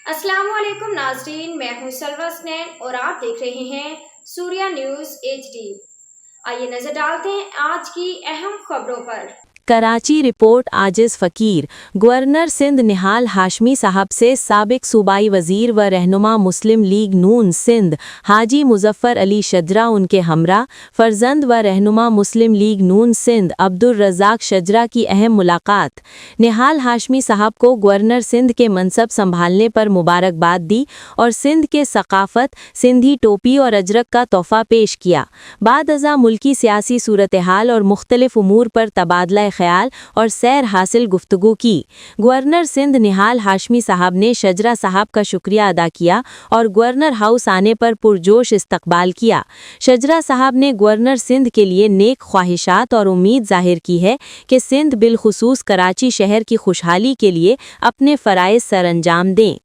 अस्सलाम वालेकुम नाजरीन, मैं हूं सलवा स्नैन और आप देख रहे हैं सूर्या न्यूज़ HD। आइए नजर डालते हैं आज की अहम खबरों पर। कराची रिपोर्ट आजिज फ़कीर। गवर्नर सिंध निहाल हाशमी साहब से साबिक सूबाई वज़ीर व रहनुमा मुस्लिम लीग नून सिंध हाजी मुज़फ़्फ़र अली शजरा उनके हमरा फ़र्जंद व रहनुमा मुस्लिम लीग नून सिंध अब्दुल रज़ाक शजरा की अहम मुलाकात। निहाल हाशमी साहब को गवर्नर सिंध के मनसब संभालने पर मुबारकबाद दी और सिंध के सकाफ़त, सिंधी टोपी और अजरक का तोहफ़ा पेश किया। बाद अज़ा मुल्की सियासी सूरत हाल और मुख्तलिफ उमूर पर तबादला ख्याल और सैर हासिल गुफ्तगू की। गवर्नर सिंध निहाल हाशमी साहब ने शजरा साहब का शुक्रिया अदा किया और गवर्नर हाउस आने पर पुरजोश इस्तकबाल किया। शजरा साहब ने गवर्नर सिंध के लिए नेक ख्वाहिशात और उम्मीद जाहिर की है कि सिंध बिलखुसूस कराची शहर की खुशहाली के लिए अपने फ़राइज़ सर अंजाम दें।